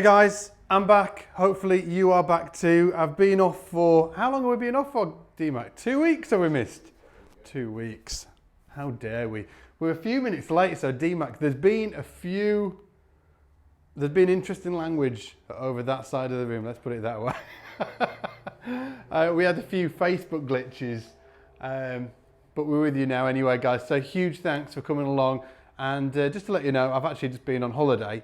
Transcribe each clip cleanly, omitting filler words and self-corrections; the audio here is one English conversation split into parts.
guys, I'm back. Hopefully you are back too. I've been off for, how long have we been off for, D-Mac? 2 weeks have we missed? 2 weeks. How dare we? We're a few minutes late, so D-Mac, there's been interesting language over that side of the room, let's put it that way. We had a few Facebook glitches, but we're with you now anyway, guys. So huge thanks for coming along. And just to let you know, I've actually just been on holiday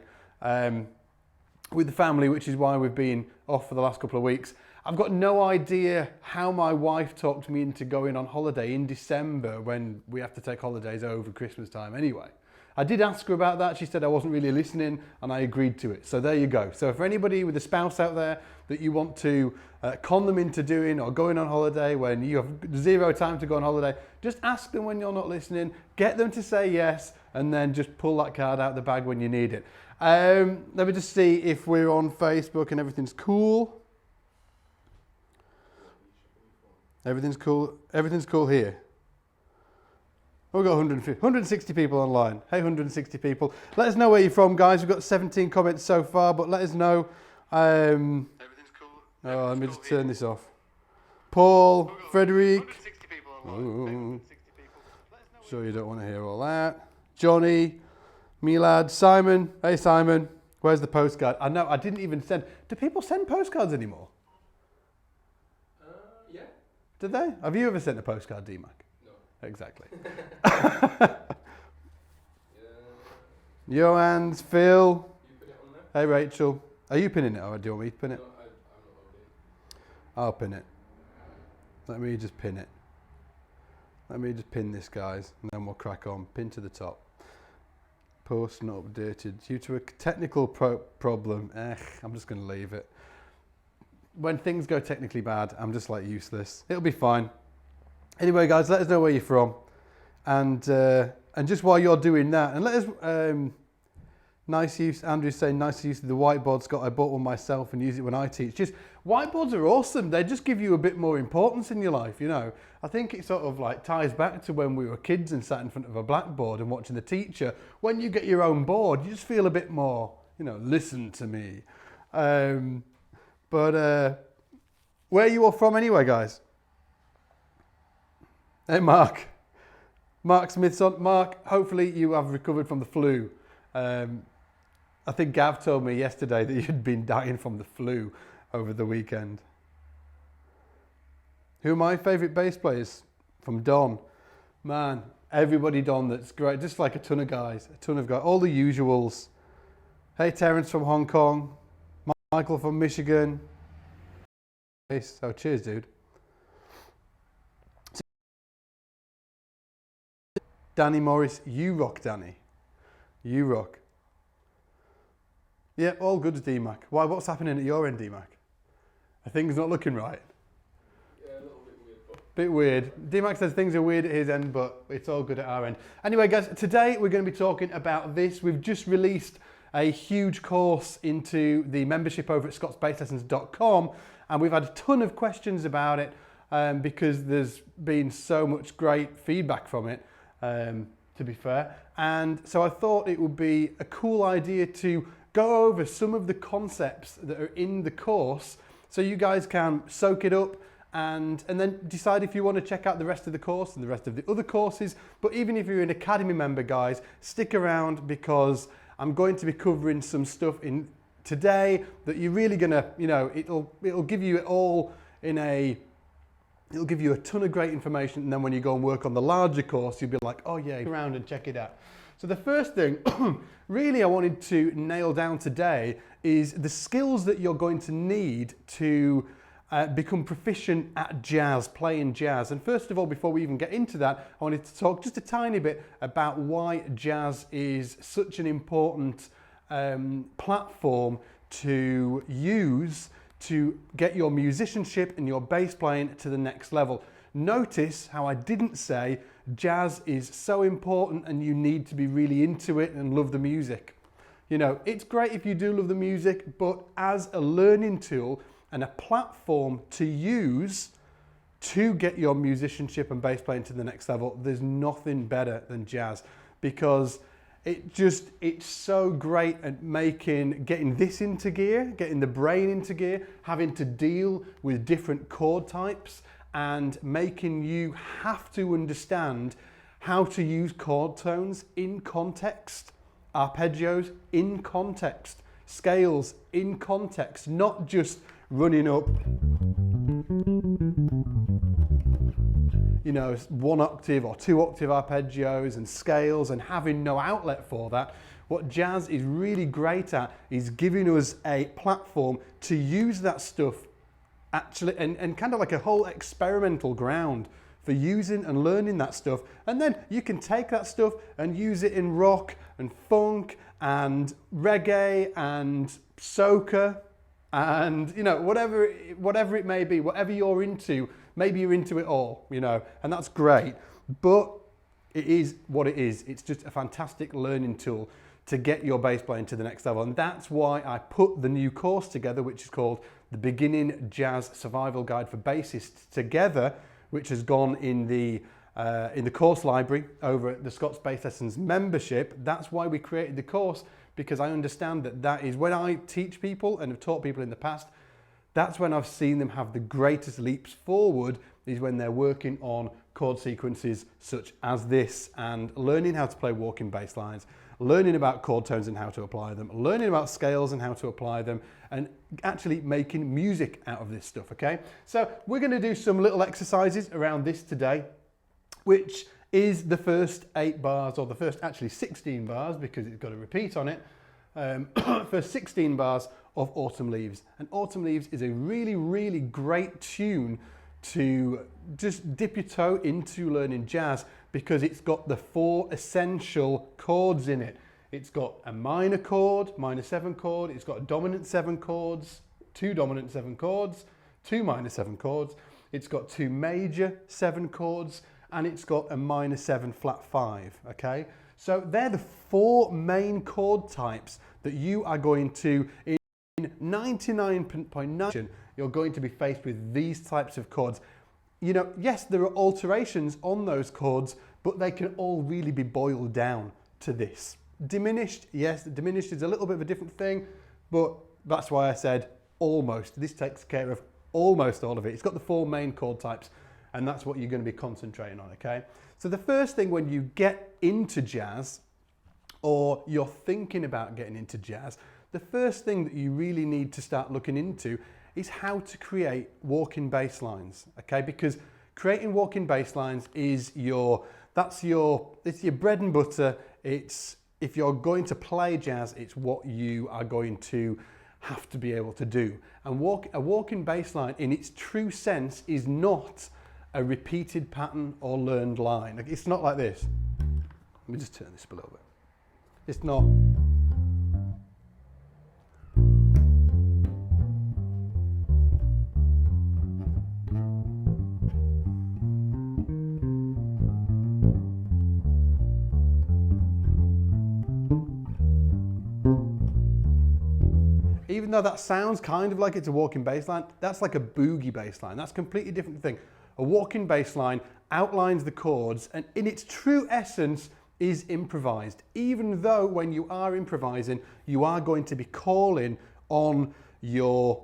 with the family, which is why we've been off for the last couple of weeks. I've got no idea how my wife talked me into going on holiday in December when we have to take holidays over Christmas time anyway. I did ask her about that. She said I wasn't really listening and I agreed to it. So there you go. So for anybody with a spouse out there that you want to con them into doing or going on holiday when you have zero time to go on holiday, just ask them when you're not listening, get them to say yes, and then just pull that card out of the bag when you need it. Let me just see if we're on Facebook and everything's cool. Everything's cool. Everything's cool here. We've got 160 people online. Hey, 160 people. Let us know where you're from, guys. We've got 17 comments so far, but let us know. Everything's cool. Oh, let me just turn this off. Paul, Frederick. 160 people online. Sure you don't want to hear all that. Johnny, Milad, Simon. Hey, Simon. Where's the postcard? I know, I didn't even send. Do people send postcards anymore? Yeah. Did they? Have you ever sent a postcard, D-Mac? Exactly. Johannes, Phil. Hey Rachel. Are you pinning it or do you want me to pin it? No, I'm not. I'll pin it. Let me just pin it. Let me just pin this, guys, and then we'll crack on. Pin to the top. Post not updated due to a technical problem. I'm just going to leave it. When things go technically bad, I'm just like useless. It'll be fine. Anyway, guys, let us know where you're from, and just while you're doing that, and let us. Nice use. Andrew's saying nice use of the whiteboard, Scott. I bought one myself and use it when I teach. Just whiteboards are awesome. They just give you a bit more importance in your life. You know, I think it sort of like ties back to when we were kids and sat in front of a blackboard and watching the teacher. When you get your own board, you just feel a bit more. You know, listen to me. But where are you all from anyway, guys? Hey, Mark. Mark Smith's on. Mark, hopefully you have recovered from the flu. I think Gav told me yesterday that you'd been dying from the flu over the weekend. Who are my favourite bass players? From Don. Man, everybody Don, that's great. Just like a ton of guys. All the usuals. Hey, Terence from Hong Kong. Michael from Michigan. So cheers, dude. Danny Morris, you rock, Danny. You rock. Yeah, all good, D-Mac. Why? What's happening at your end, D-Mac? Are things not looking right? Yeah, a little bit weird. But... Bit weird. D-Mac says things are weird at his end, but it's all good at our end. Anyway, guys, today we're going to be talking about this. We've just released a huge course into the membership over at scottsbasslessons.com, and we've had a ton of questions about it because there's been so much great feedback from it. To be fair, and so I thought it would be a cool idea to go over some of the concepts that are in the course so you guys can soak it up and then decide if you want to check out the rest of the course and the rest of the other courses. But even if you're an Academy member, guys, stick around because I'm going to be covering some stuff in today that you're really gonna, you know, it'll give you it all in a. It'll give you a ton of great information, and then when you go and work on the larger course, you'll be like, oh yeah, around and check it out. So the first thing really I wanted to nail down today is the skills that you're going to need to become proficient at jazz, playing jazz. And first of all, before we even get into that, I wanted to talk just a tiny bit about why jazz is such an important platform to use to get your musicianship and your bass playing to the next level. Notice how I didn't say jazz is so important and you need to be really into it and love the music. You know, it's great if you do love the music, but as a learning tool and a platform to use to get your musicianship and bass playing to the next level, there's nothing better than jazz, because It's so great at getting this into gear, getting the brain into gear, having to deal with different chord types and making you have to understand how to use chord tones in context, arpeggios in context, scales in context, not just running up, you know, 1 octave or 2 octave arpeggios and scales and having no outlet for that. What jazz is really great at is giving us a platform to use that stuff actually and kind of like a whole experimental ground for using and learning that stuff. And then you can take that stuff and use it in rock and funk and reggae and soca and, you know, whatever it may be, whatever you're into. Maybe you're into it all, you know, and that's great, but it is what it is. It's just a fantastic learning tool to get your bass playing to the next level. And that's why I put the new course together, which is called the Beginning Jazz Survival Guide for Bassists together, which has gone in the course library over at the Scots Bass Lessons membership. That's why we created the course, because I understand that is when I teach people and have taught people in the past, that's when I've seen them have the greatest leaps forward, is when they're working on chord sequences such as this and learning how to play walking bass lines, learning about chord tones and how to apply them, learning about scales and how to apply them, and actually making music out of this stuff, okay? So we're going to do some little exercises around this today, which is the first 8 bars, or the first actually 16 bars, because it's got a repeat on it, first 16 bars of Autumn Leaves. And Autumn Leaves is a really, really great tune to just dip your toe into learning jazz, because it's got the 4 essential chords in it. It's got a minor chord, minor 7 chord, it's got a dominant 7 chords, 2 dominant 7 chords, 2 minor 7 chords, it's got 2 major 7 chords, and it's got a minor 7 flat 5, okay? So they're the 4 main chord types that you are going to, in 99.9%, you're going to be faced with these types of chords. You know, yes, there are alterations on those chords, but they can all really be boiled down to this. Diminished, yes, diminished is a little bit of a different thing, but that's why I said almost. This takes care of almost all of it. It's got the 4 main chord types, and that's what you're going to be concentrating on, okay? So the first thing when you get into jazz, or you're thinking about getting into jazz, the first thing that you really need to start looking into is how to create walking bass lines, okay? Because creating walking bass lines is it's your bread and butter. If you're going to play jazz, it's what you are going to have to be able to do. And a walking bass line in its true sense is not a repeated pattern or learned line. Like, it's not like this. Let me just turn this up a little bit. It's not. Even though that sounds kind of like it's a walking bass line, that's like a boogie bass line. That's a completely different thing. A walking bass line outlines the chords and in its true essence is improvised. Even though when you are improvising, you are going to be calling on your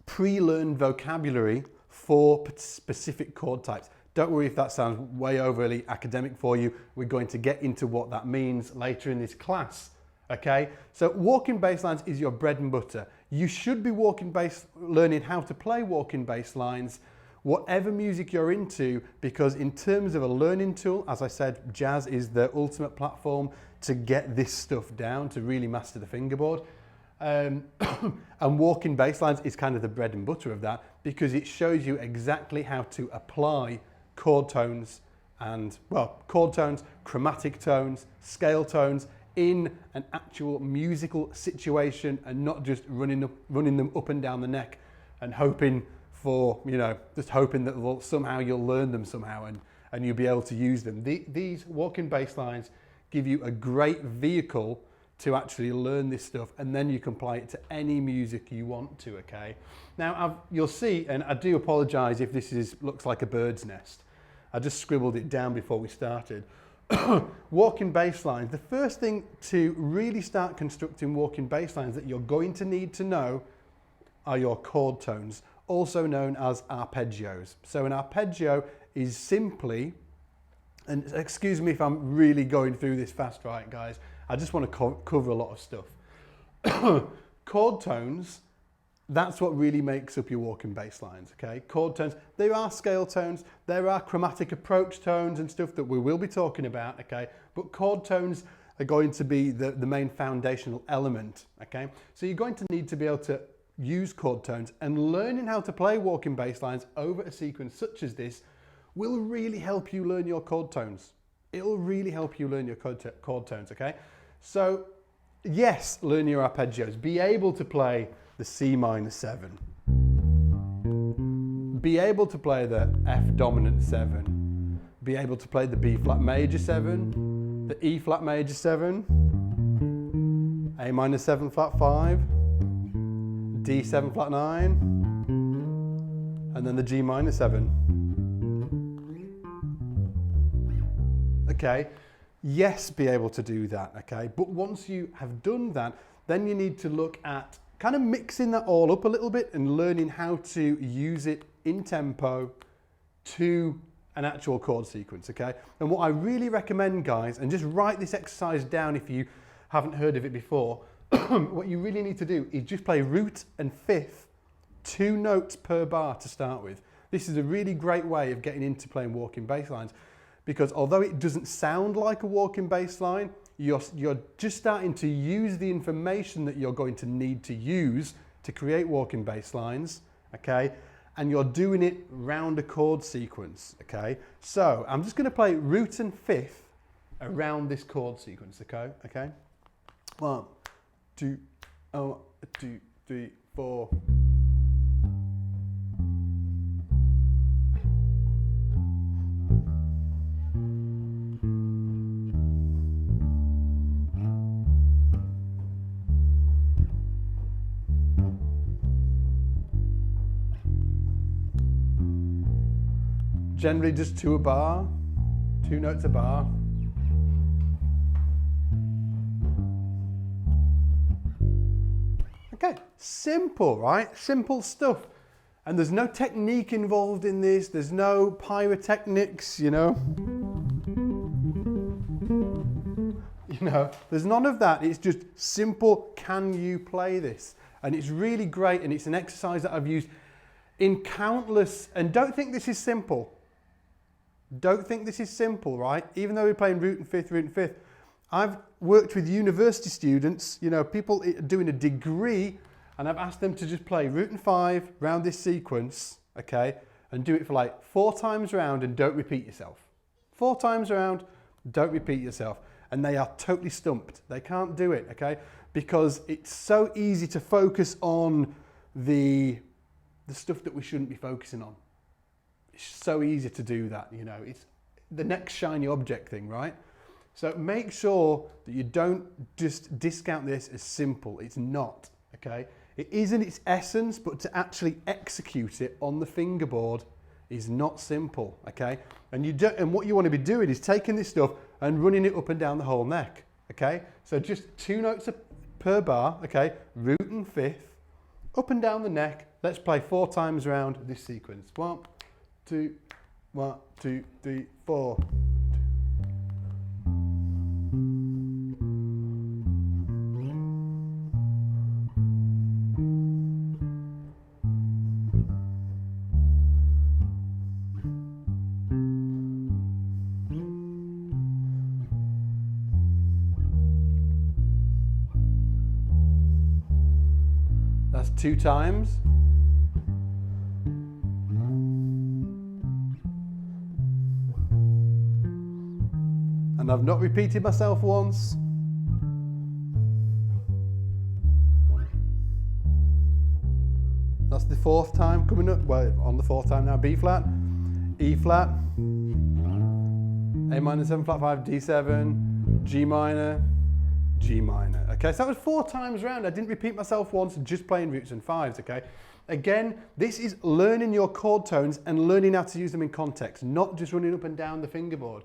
pre-learned vocabulary for specific chord types. Don't worry if that sounds way overly academic for you. We're going to get into what that means later in this class. Okay, so walking bass lines is your bread and butter. You should be learning how to play walking bass lines, whatever music you're into, because in terms of a learning tool, as I said, jazz is the ultimate platform to get this stuff down, to really master the fingerboard. And walking bass lines is kind of the bread and butter of that, because it shows you exactly how to apply chord tones and, well, chord tones, chromatic tones, scale tones, in an actual musical situation, and not just running them up and down the neck and hoping for, you know, just hoping that somehow you'll learn them somehow and you'll be able to use them. These walking bass lines give you a great vehicle to actually learn this stuff, and then you can apply it to any music you want to, okay? Now, you'll see, and I do apologise if this looks like a bird's nest. I just scribbled it down before we started. walking bass lines. The first thing to really start constructing walking bass lines that you're going to need to know are your chord tones, also known as arpeggios. So an arpeggio is simply, and excuse me if I'm really going through this fast, right guys, I just want to cover a lot of stuff. Chord tones, that's what really makes up your walking bass lines, okay? Chord tones, there are scale tones, there are chromatic approach tones and stuff that we will be talking about, okay? But chord tones are going to be the main foundational element, okay? So you're going to need to be able to use chord tones, and learning how to play walking bass lines over a sequence such as this will really help you learn your chord tones. It'll really help you learn your chord tones, okay? So yes, learn your arpeggios. Be able to play the C minor 7. Be able to play the F dominant 7. Be able to play the B flat major 7, the E flat major 7, A minor 7 flat 5, D7 flat 9, and then the G minor 7. Okay, yes, be able to do that, okay? But once you have done that, then you need to look at kind of mixing that all up a little bit and learning how to use it in tempo to an actual chord sequence, okay? And what I really recommend, guys, and just write this exercise down if you haven't heard of it before, what you really need to do is just play root and fifth, 2 notes per bar to start with. This is a really great way of getting into playing walking bass lines, because although it doesn't sound like a walking bass line, you're just starting to use the information that you're going to need to use to create walking bass lines, okay? And you're doing it round a chord sequence, okay? So I'm just going to play root and fifth around this chord sequence, okay? 1, 2, 2, 3, 4. Generally just 2 a bar, 2 notes a bar. Okay, simple, right? Simple stuff. And there's no technique involved in this. There's no pyrotechnics, you know. There's none of that. It's just simple, can you play this? And it's really great, and it's an exercise that I've used in countless, and don't think this is simple. Don't think this is simple, right? Even though we're playing root and fifth, I've worked with university students, people doing a degree, and I've asked them to just play root and 5 round this sequence, okay? And do it for like 4 times round and don't repeat yourself. 4 times around, don't repeat yourself. And they are totally stumped. They can't do it, okay? Because it's so easy to focus on the stuff that we shouldn't be focusing on. It's so easy to do that, It's the next shiny object thing, right? So make sure that you don't just discount this as simple. It's not, okay? It is in its essence, but to actually execute it on the fingerboard is not simple, okay? And what you want to be doing is taking this stuff and running it up and down the whole neck, okay? So just 2 notes per bar, okay? Root and fifth, up and down the neck. Let's play 4 times around this sequence. 1, 2, 1, 2, 3, 4. That's 2 times. And I've not repeated myself once. That's the 4th time coming up. Well, on the 4th time now. B flat, E flat, A minor 7 flat 5, D7, G minor, G minor. Okay, so that was 4 times round. I didn't repeat myself once, just playing roots and 5s, okay? Again, this is learning your chord tones and learning how to use them in context, not just running up and down the fingerboard.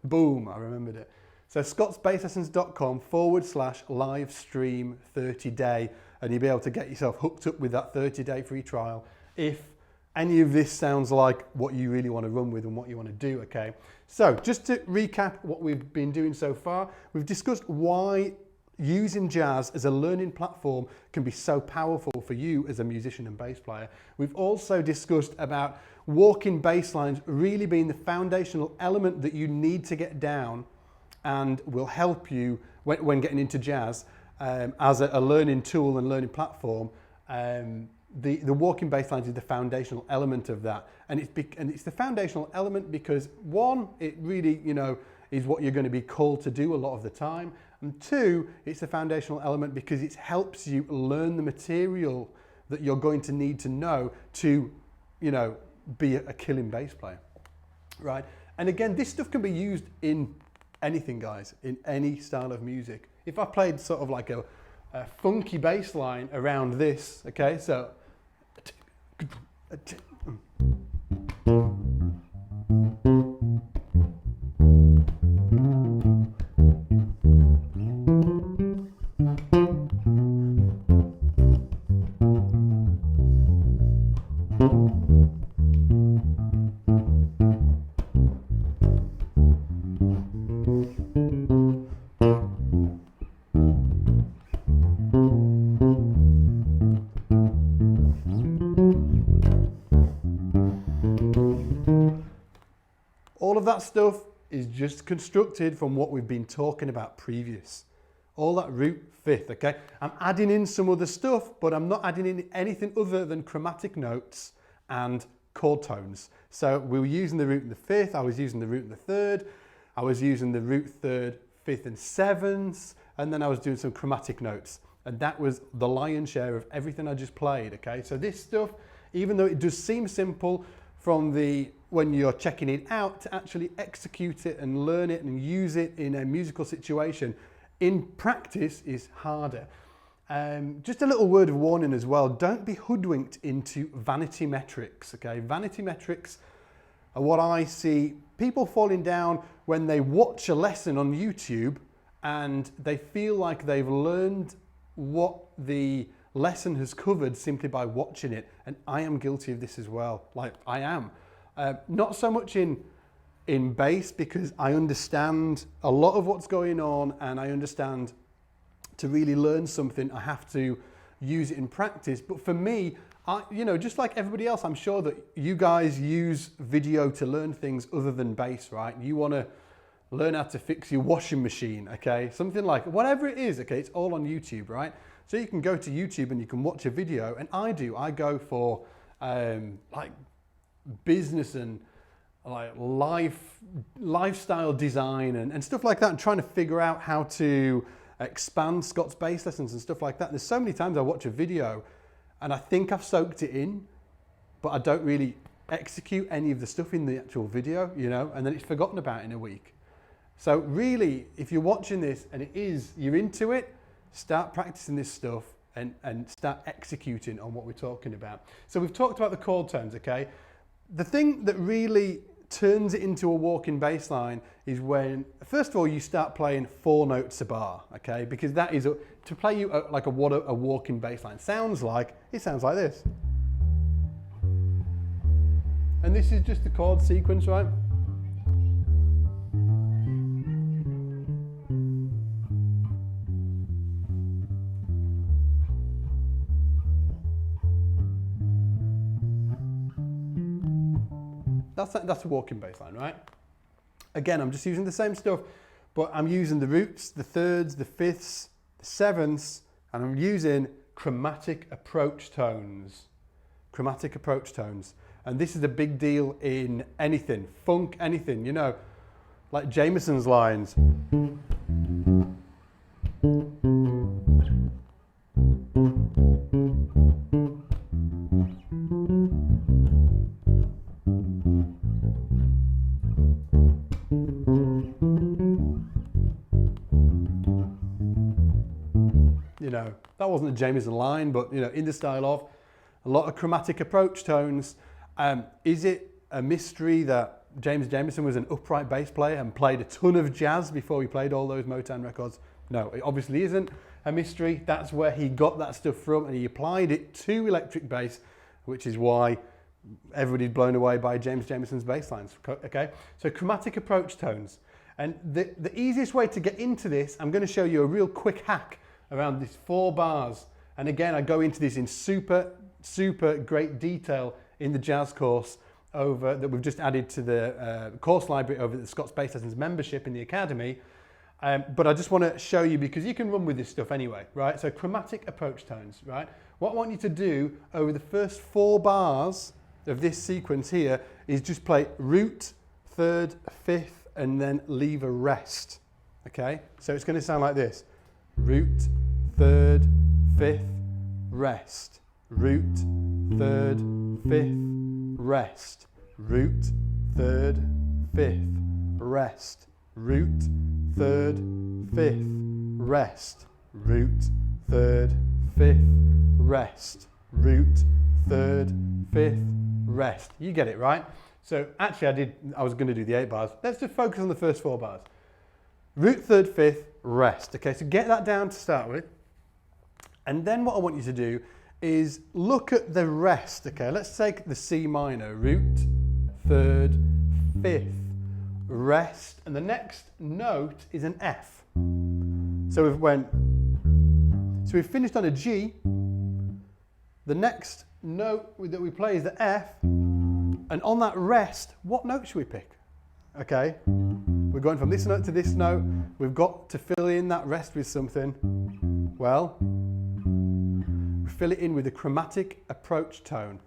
Boom, I remembered it. So scottsbasslessons.com/live stream 30-day, and you'll be able to get yourself hooked up with that 30-day free trial if any of this sounds like what you really want to run with and what you want to do, okay? So just to recap what we've been doing so far, we've discussed why using jazz as a learning platform can be so powerful for you as a musician and bass player. We've also discussed about walking bass lines really being the foundational element that you need to get down and will help you when getting into jazz as a learning tool and learning platform. The walking bass lines is the foundational element of that, and it's the foundational element because one, it really is what you're going to be called to do a lot of the time, and two, it's the foundational element because it helps you learn the material that you're going to need to know to be a killing bass player, right? And again, this stuff can be used in anything, guys, in any style of music. If I played sort of like a funky bass line around this, okay, so all of that stuff is just constructed from what we've been talking about previous. All that root fifth, okay? I'm adding in some other stuff, but I'm not adding in anything other than chromatic notes and chord tones. So we were using the root in the fifth, I was using the root in the third, I was using the root third, fifth and sevenths, and then I was doing some chromatic notes. And that was the lion's share of everything I just played, okay? So this stuff, even though it does seem simple from when you're checking it out, to actually execute it and learn it and use it in a musical situation in practice is harder. Just a little word of warning as well, don't be hoodwinked into vanity metrics, okay? Vanity metrics are what I see people falling down when they watch a lesson on YouTube and they feel like they've learned what the lesson has covered simply by watching it, and I am guilty of this as well. Like I am, not so much in bass because I understand a lot of what's going on, and I understand to really learn something I have to use it in practice. But for me, just like everybody else, I'm sure that you guys use video to learn things other than bass, right? You want to learn how to fix your washing machine, okay? Something like whatever it is, okay? It's all on YouTube, right? So you can go to YouTube and you can watch a video, and I go for like business and like lifestyle design and stuff like that, and trying to figure out how to expand Scott's bass lessons and stuff like that. There's so many times I watch a video and I think I've soaked it in, but I don't really execute any of the stuff in the actual video, and then it's forgotten about in a week. So really, if you're watching this and you're into it, start practicing this stuff and start executing on what we're talking about. So we've talked about the chord tones, okay? The thing that really turns it into a walking bass line is when, first of all, you start playing 4 notes a bar, okay? Because that is, to play you like what a walking bass line sounds like, it sounds like this. And this is just the chord sequence, right? That's a walking bass line, right? Again, I'm just using the same stuff, but I'm using the roots, the thirds, the fifths, the sevenths, and I'm using chromatic approach tones. Chromatic approach tones. And this is a big deal in anything, funk, anything, like Jameson's lines. That wasn't a Jameson line, but in the style of a lot of chromatic approach tones. Is it a mystery that James Jamerson was an upright bass player and played a ton of jazz before he played all those Motown records? No, it obviously isn't a mystery. That's where he got that stuff from, and he applied it to electric bass, which is why everybody's blown away by James Jamerson's bass lines. Okay, so chromatic approach tones. And the easiest way to get into this, I'm going to show you a real quick hack around these 4 bars. And again, I go into this in super great detail in the jazz course that we've just added to the course library over at the Scots Bass Lessons membership in the Academy. But I just want to show you, because you can run with this stuff anyway, right? So chromatic approach tones, right? What I want you to do over the first 4 bars of this sequence here is just play root, 3rd, 5th, and then leave a rest, okay? So it's going to sound like this. Root, 3rd, 5th, rest. Root, 3rd, 5th, rest. Root, 3rd, 5th, rest. Root, 3rd, 5th, rest. Root, 3rd, 5th, rest. Root, 3rd, 5th, rest. You get it, right? So actually I was going to do the 8 bars. Let's just focus on the first 4 bars. Root, 3rd, 5th, rest. Okay, so get that down to start with. And then what I want you to do is look at the rest. Okay, let's take the C minor. Root, 3rd, 5th, rest. And the next note is an F. So we've finished on a G. The next note that we play is the F. And on that rest, what note should we pick? Okay, we're going from this note to this note. We've got to fill in that rest with something. Well, we fill it in with a chromatic approach tone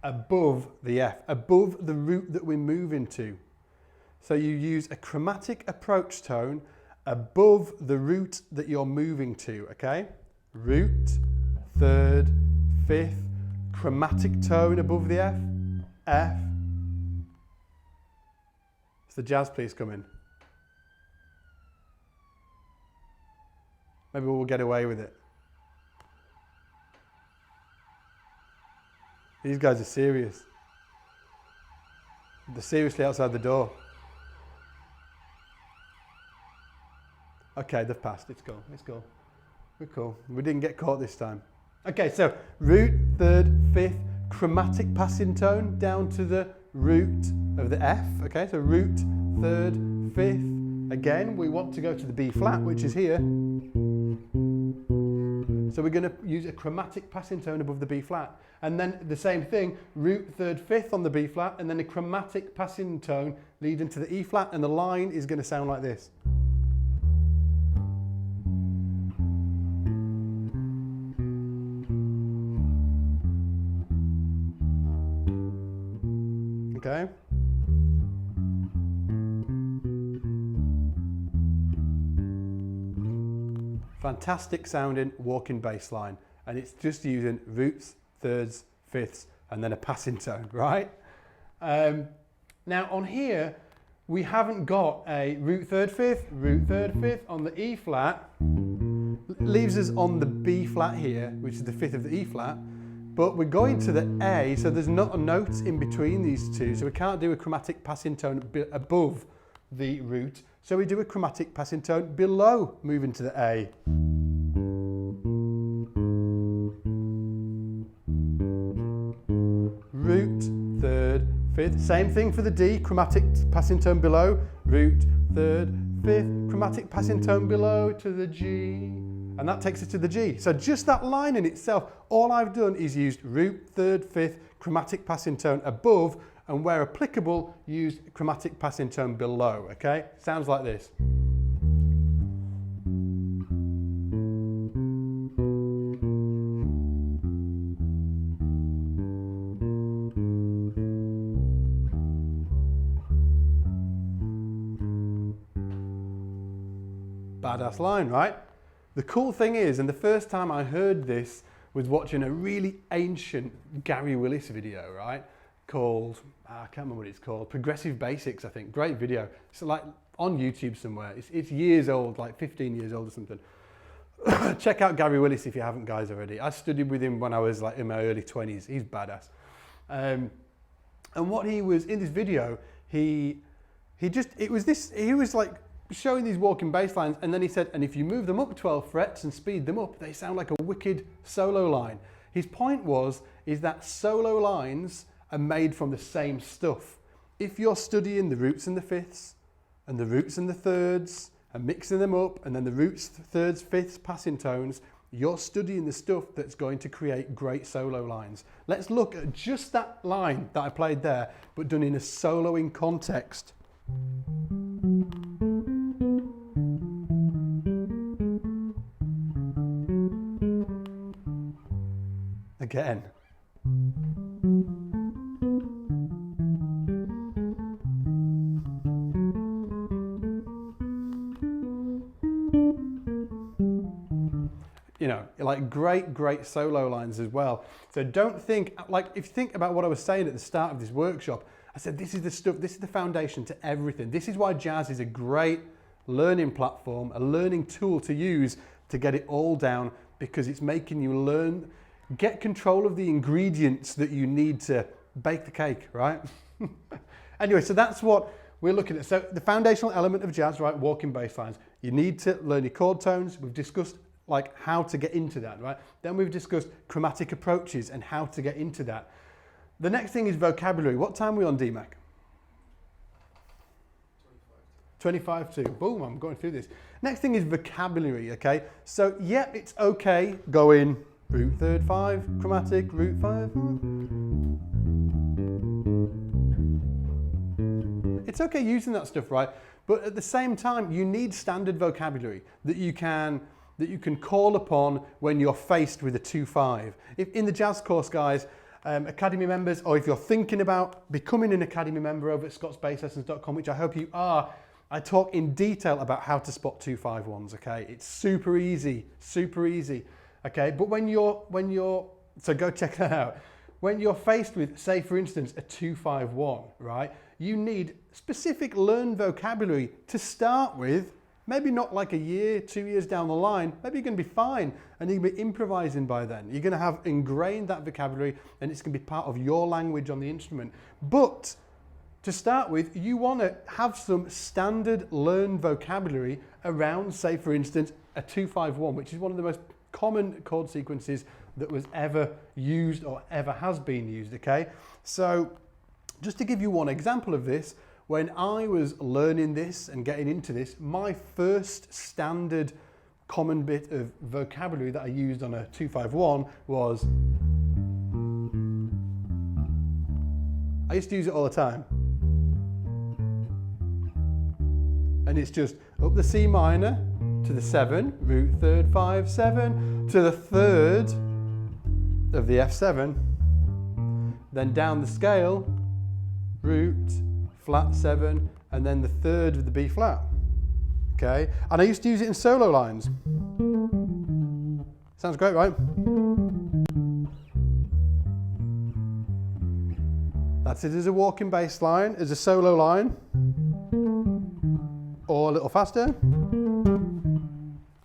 above the F, above the root that we're moving to. So you use a chromatic approach tone above the root that you're moving to, okay? Root, 3rd, 5th, chromatic tone above the F. F. Is the jazz please come in? Maybe we'll get away with it. These guys are serious. They're seriously outside the door. Okay, they've passed. It's cool. It's cool. We're cool. We didn't get caught this time. Okay, so root, 3rd, 5th, chromatic passing tone down to the root of the F. Okay, so root, 3rd, 5th. Again, we want to go to the B flat, which is here. So we're going to use a chromatic passing tone above the B flat. And then the same thing, root, 3rd, 5th on the B flat, and then a chromatic passing tone leading to the E flat, and the line is going to sound like this. Okay. Fantastic sounding walking bass line, and it's just using roots, 3rds, 5ths, and then a passing tone, right? Now on here, we haven't got a root, 3rd, 5th, root, 3rd, 5th on the E flat. Leaves us on the B flat here, which is the 5th of the E flat. But we're going to the A, so there's not a note in between these two, so we can't do a chromatic passing tone above the root. So we do a chromatic passing tone below, moving to the A. Root, 3rd, 5th. Same thing for the D, chromatic passing tone below. Root, 3rd, 5th, chromatic passing tone below to the G. And that takes us to the G. So just that line in itself, all I've done is used root, 3rd, 5th, chromatic passing tone above, and where applicable, use chromatic passing tone below, okay? Sounds like this. Badass line, right? The cool thing is, and the first time I heard this was watching a really ancient Gary Willis video, right? Called, I can't remember what it's called, Progressive Basics, I think. Great video. It's like on YouTube somewhere. It's years old, like 15 years old or something. Check out Gary Willis if you haven't, guys, already. I studied with him when I was like in my early 20s. He's badass. And what he was, in this video, he was like showing these walking bass lines, and then he said, and if you move them up 12 frets and speed them up, they sound like a wicked solo line. His point is that solo lines are made from the same stuff. If you're studying the roots and the fifths, and the roots and the thirds, and mixing them up, and then the roots, thirds, fifths, passing tones, you're studying the stuff that's going to create great solo lines. Let's look at just that line that I played there, but done in a soloing context. Again. You know, like great solo lines as well. So don't think, like if you think about what I was saying at the start of this workshop, I said this is the stuff, this is the foundation to everything. This is why jazz is a great learning platform, a learning tool to use to get it all down, because it's making you learn, get control of the ingredients that you need to bake the cake, right? Anyway, so that's what we're looking at. So the foundational element of jazz, right, walking bass lines. You need to learn your chord tones. We've discussed like how to get into that, right? Then we've discussed chromatic approaches and how to get into that. The next thing is vocabulary. What time are we on, DMAC? 25 to. Boom, I'm going through this. Next thing is vocabulary, okay? So, yeah, it's okay going root third 5, chromatic, root 5. It's okay using that stuff, right? But at the same time, you need standard vocabulary that you can call upon when you're faced with a 2-5. If in the jazz course, guys, Academy members, or if you're thinking about becoming an Academy member over at scotsbasslessons.com, which I hope you are, I talk in detail about how to spot 2-5-1s, okay? It's super easy, okay? But when you're, so go check that out. When you're faced with, say for instance, a 2-5-1, right? You need specific learned vocabulary to start with. Maybe not like a year, 2 years down the line, maybe you're going to be fine and you're going to be improvising by then. You're going to have ingrained that vocabulary and it's going to be part of your language on the instrument. But to start with, you want to have some standard learned vocabulary around, say for instance, a 2-5-1, which is one of the most common chord sequences that was ever used or ever has been used, okay? So just to give you one example of this, when I was learning this and getting into this, my first standard common bit of vocabulary that I used on a 2-5-1 was, I used to use it all the time. And it's just up the C minor to the 7, root third 5, 7, to the third of the F7, then down the scale, root, flat 7, and then the third of the B flat, okay? And I used to use it in solo lines. Sounds great, right? That's it as a walking bass line, as a solo line, or a little faster,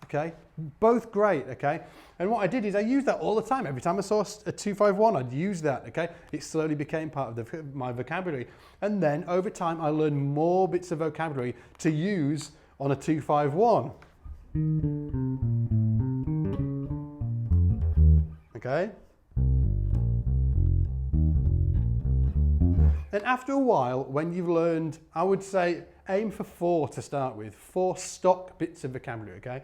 okay? Both great, okay? And what I did is I used that all the time. Every time I saw a 2-5-1, I'd use that, okay? It slowly became part of my vocabulary. And then over time, I learned more bits of vocabulary to use on a 2-5-1. Okay? And after a while, when you've learned, I would say, aim for 4 to start with. 4 stock bits of vocabulary, okay?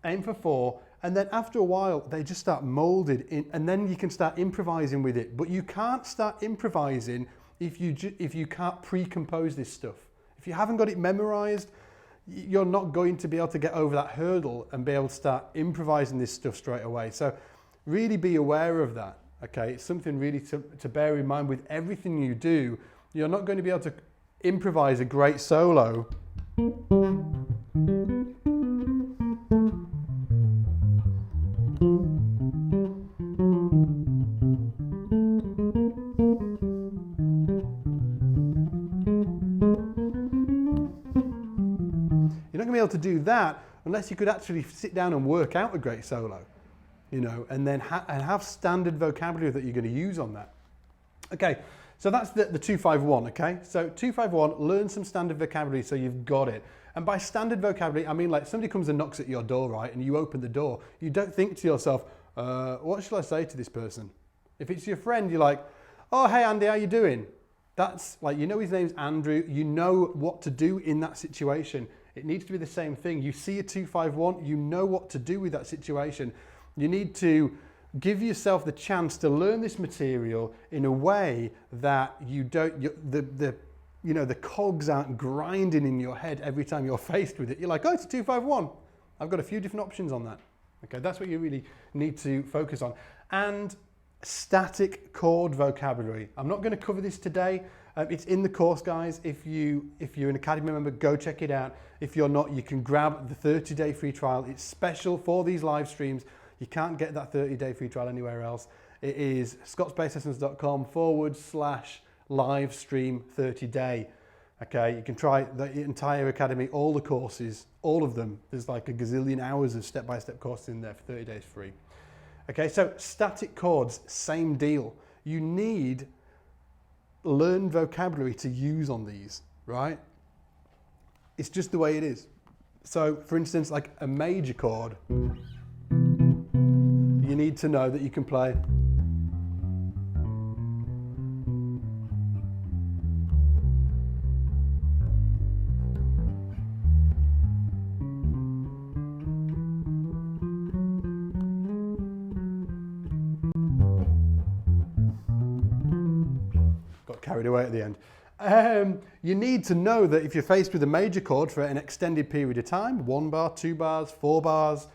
Aim for 4. And then after a while, they just start molded in, and then you can start improvising with it. But you can't start improvising if you can't pre-compose this stuff. If you haven't got it memorized, you're not going to be able to get over that hurdle and be able to start improvising this stuff straight away. So really be aware of that, okay? It's something really to bear in mind with everything you do. You're not going to be able to improvise a great solo to do that unless you could actually sit down and work out a great solo, you know, and then have standard vocabulary that you're going to use on that. Okay, So that's the 251, okay? So 251, learn some standard vocabulary so you've got it. And by standard vocabulary, I mean like somebody comes and knocks at your door, right? And you open the door. You don't think to yourself, what shall I say to this person? If it's your friend, you're like, oh, hey Andy, how you doing? That's like, you know his name's Andrew. You know what to do in that situation. It needs to be the same thing. You see a 251, you know what to do with that situation. You need to give yourself the chance to learn this material in a way that you don't, the cogs aren't grinding in your head every time you're faced with it. You're like, oh, it's a 251. I've got a few different options on that. Okay, that's what you really need to focus on. And static chord vocabulary. I'm not going to cover this today. It's in the course, guys. If you're an Academy member, go check it out. If you're not, you can grab the 30-day free trial. It's special for these live streams. You can't get that 30-day free trial anywhere else. It is scotsbasslessons.com/livestream 30-day. Okay, you can try the entire Academy, all the courses, all of them. There's like a gazillion hours of step-by-step courses in there for 30 days free. Okay, so static chords, same deal. You need learned vocabulary to use on these, right? It's just the way it is. So, for instance, like a major chord, you need to know that you can play carried away at the end. You need to know that if you're faced with a major chord for an extended period of time, 1 bar, 2 bars, 4 bars,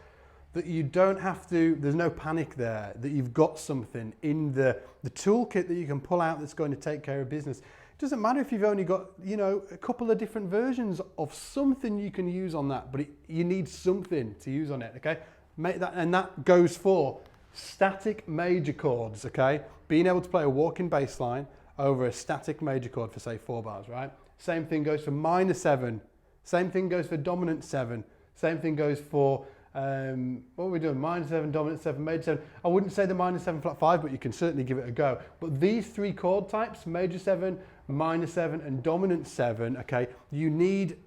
that you don't have to, there's no panic there, that you've got something in the toolkit that you can pull out that's going to take care of business. It doesn't matter if you've only got, a couple of different versions of something you can use on that, but you need something to use on it, okay? Make that, and that goes for static major chords, okay? Being able to play a walking bass line over a static major chord for say 4 bars, right? Same thing goes for minor 7. Same thing goes for dominant 7. Same thing goes for, what are we doing? Minor 7, dominant 7, major 7. I wouldn't say the minor 7 flat 5, but you can certainly give it a go. But these 3 chord types, major 7, minor 7, and dominant 7, okay, you need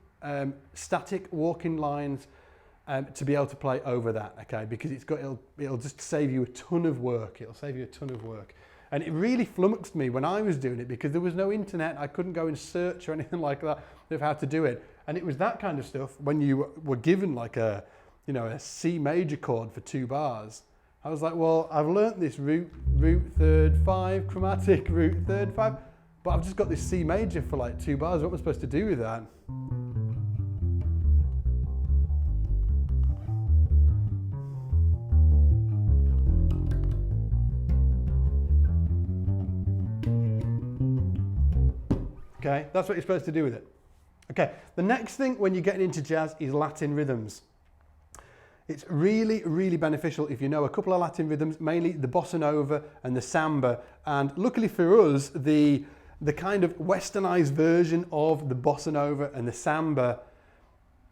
static walking lines to be able to play over that, okay? Because it'll just save you a ton of work. It'll save you a ton of work. And it really flummoxed me when I was doing it because there was no internet. I couldn't go and search or anything like that of how to do it. And it was that kind of stuff when you were given like a C major chord for 2 bars. I was like, well, I've learnt this root 3rd 5, chromatic, root 3rd 5, but I've just got this C major for like 2 bars. What am I supposed to do with that? Okay, that's what you're supposed to do with it. Okay, the next thing when you're getting into jazz is Latin rhythms. It's really, really beneficial if you know a couple of Latin rhythms, mainly the bossa nova and the samba. And luckily for us, the kind of westernized version of the bossa nova and the samba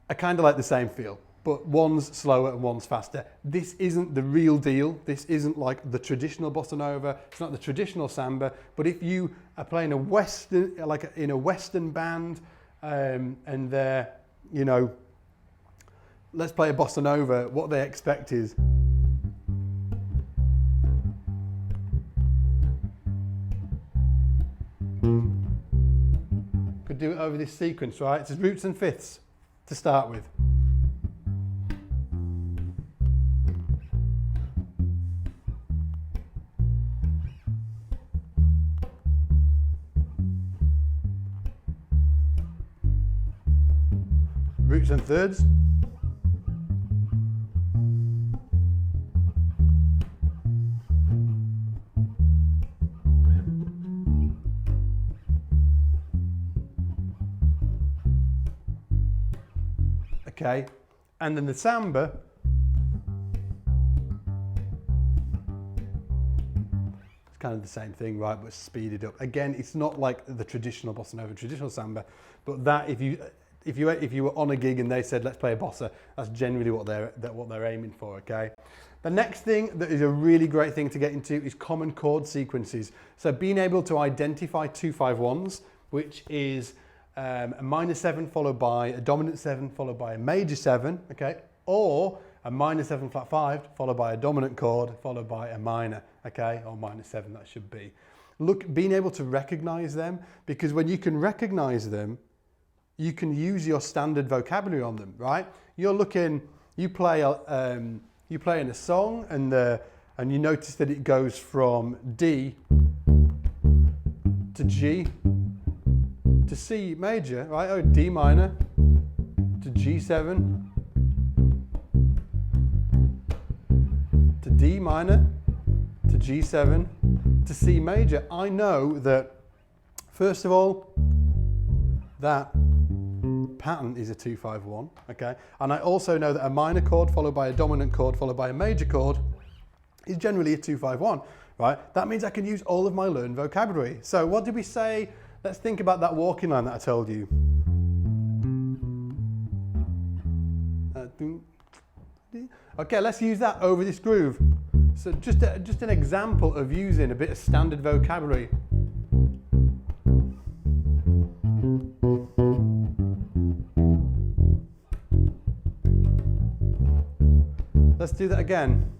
are kind of like the same feel, but one's slower and one's faster. This isn't the real deal. This isn't like the traditional bossa nova. It's not the traditional samba. But if you are playing a western, like in a western band, and they're, let's play a bossa nova, what they expect is could do it over this sequence, right? It's roots and fifths to start with. Roots and thirds. Okay, and then the samba. It's kind of the same thing, right, but speeded up. Again, it's not like the traditional bossa nova, traditional samba, but that if you were on a gig and they said let's play a bossa, that's generally what they're aiming for. Okay, The next thing that is a really great thing to get into is common chord sequences. So being able to identify 2-5-1s, which is a minor 7 followed by a dominant 7 followed by a major 7, okay? Or a minor 7 flat 5 followed by a dominant chord followed by a minor, okay? Or minor 7 that should be. Look, being able to recognize them, because when you can recognize them, you can use your standard vocabulary on them, right? You're looking, you play in a song and you notice that it goes from D to G to C major, right? Oh, D minor to G7 to D minor to G7 to C major. I know that, first of all, that pattern is a 2-5-1, okay? And I also know that a minor chord followed by a dominant chord followed by a major chord is generally a 2-5-1, right? That means I can use all of my learned vocabulary. So what did we say? Let's think about that walking line that I told you. Okay, let's use that over this groove. So just an example of using a bit of standard vocabulary. Let's do that again.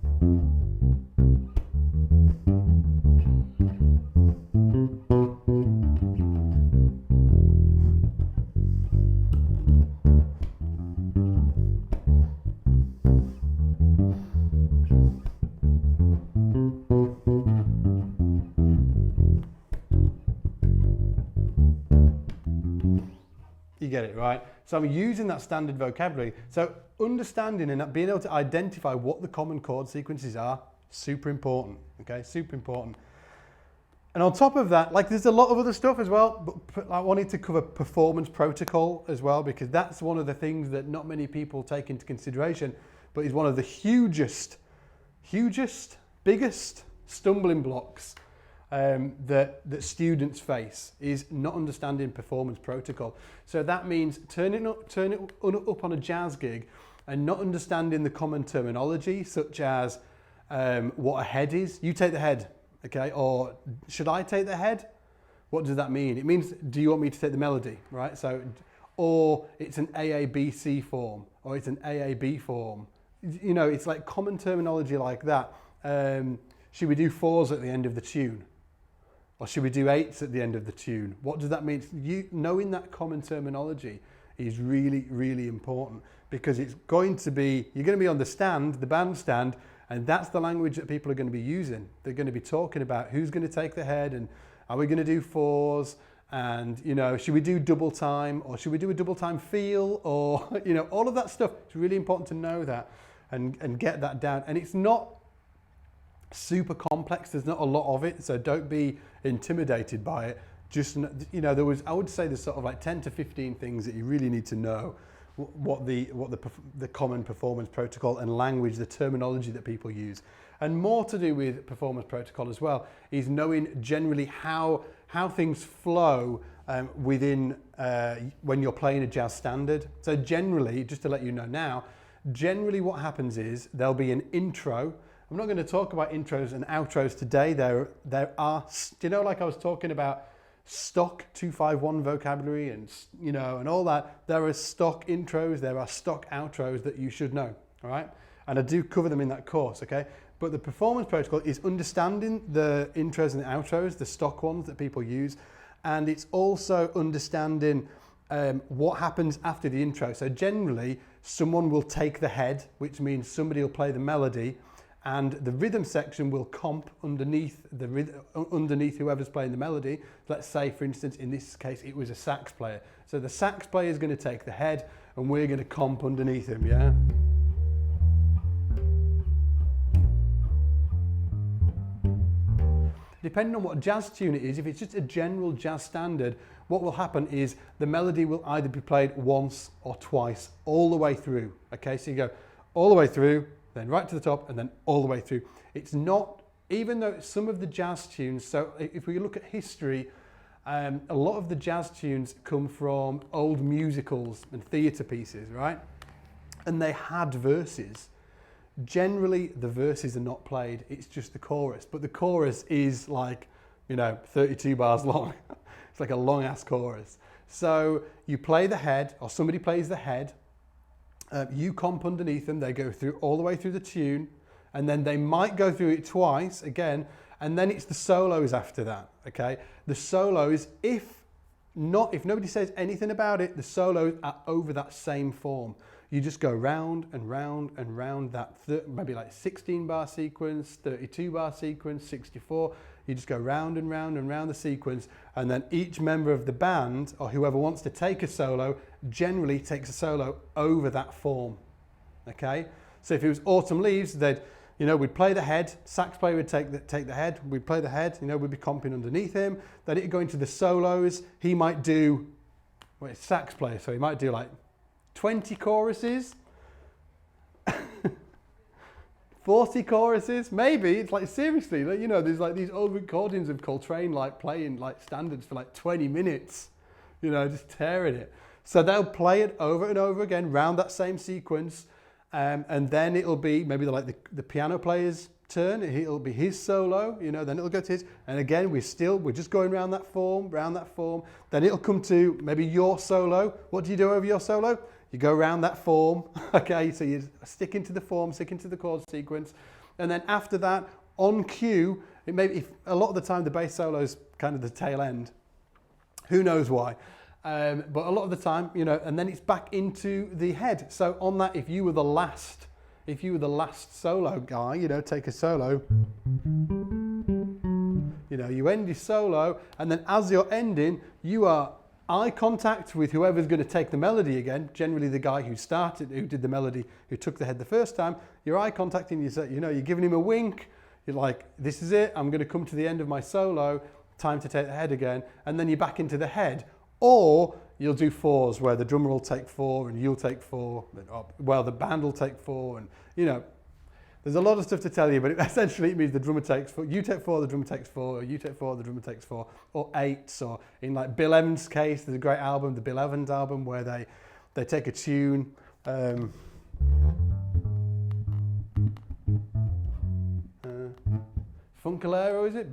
You get it, right? So I'm using that standard vocabulary. So understanding and being able to identify what the common chord sequences are, super important, okay? Super important. And on top of that, like there's a lot of other stuff as well, but I wanted to cover performance protocol as well, because that's one of the things that not many people take into consideration, but is one of the hugest, biggest stumbling blocks that students face, is not understanding performance protocol. So that means turning it up on a jazz gig and not understanding the common terminology, such as what a head is. You take the head, okay? Or should I take the head? What does that mean? It means, do you want me to take the melody, right? So, or it's an AABC form, or it's an AAB form. You know, it's like common terminology like that. Should we do 4s at the end of the tune? Or should we do 8s at the end of the tune? What does that mean? Knowing that common terminology is really, really important, because it's going to be, you're going to be on the stand, the bandstand, and that's the language that people are going to be using. They're going to be talking about who's going to take the head, and are we going to do 4s, and, you know, should we do double time, or should we do a double time feel, or, you know, all of that stuff. It's really important to know that and get that down. And it's not super complex. There's not a lot of it, so don't be intimidated by it. Just, you know, I would say there's sort of like 10 to 15 things that you really need to know, what the common performance protocol and language, the terminology that people use. And more to do with performance protocol as well is knowing generally how things flow within when you're playing a jazz standard. So generally, just to let you know now, generally what happens is there'll be an intro. I'm not going to talk about intros and outros today. There are, you know, like I was talking about stock 2-5-1 vocabulary and, you know, and all that. There are stock intros, there are stock outros that you should know, all right? And I do cover them in that course, okay? But the performance protocol is understanding the intros and the outros, the stock ones that people use, and it's also understanding what happens after the intro. So generally, someone will take the head, which means somebody will play the melody, and the rhythm section will comp underneath whoever's playing the melody. Let's say, for instance, in this case, it was a sax player. So the sax player is going to take the head, and we're going to comp underneath him, yeah? Depending on what jazz tune it is, if it's just a general jazz standard, what will happen is the melody will either be played once or twice, all the way through. Okay, so you go all the way through, then right to the top, and then all the way through. It's not, even though some of the jazz tunes, so if we look at history, a lot of the jazz tunes come from old musicals and theatre pieces, right? And they had verses. Generally, the verses are not played, it's just the chorus. But the chorus is like, 32 bars long. It's like a long ass chorus. So you play the head, or somebody plays the head, you comp underneath them, they go through all the way through the tune, and then they might go through it twice again, and then it's the solos after that, okay? The solos, if nobody says anything about it, the solos are over that same form. You just go round and round and round that, maybe like 16 bar sequence, 32 bar sequence, 64. You just go round and round and round the sequence, and then each member of the band, or whoever wants to take a solo, generally takes a solo over that form, okay? So if it was Autumn Leaves, we'd play the head, sax player would take the head, we'd play the head, we'd be comping underneath him, then it'd go into the solos. He might do, it's sax player, so he might do like 20 choruses, 40 choruses, maybe. It's like, seriously, there's like these old recordings of Coltrane like playing like standards for like 20 minutes, just tearing it. So they'll play it over and over again, round that same sequence, and then it'll be maybe the piano player's turn, it'll be his solo, then it'll go to his, and again, we're just going round that form, then it'll come to maybe your solo. What do you do over your solo? You go around that form, okay, so you stick into the form, stick into the chord sequence, and then after that, on cue, a lot of the time the bass solo is kind of the tail end. Who knows why? But a lot of the time, and then it's back into the head. So on that, if you were the last solo guy, take a solo, you end your solo, and then as you're ending, you are eye contact with whoever's going to take the melody again, generally the guy who did the melody, who took the head the first time. You're eye contacting, you're giving him a wink. You're like, this is it, I'm going to come to the end of my solo, time to take the head again, and then you're back into the head. Or you'll do fours where the drummer will take 4 and you'll take 4, well, the band will take 4, and there's a lot of stuff to tell you, but essentially it means the drummer takes 4, you take 4, the drummer takes 4, or you take 4, the drummer takes 4, or 8s, or in like Bill Evans' case, there's a great album, the Bill Evans album, where they take a tune, Funkalero, is it?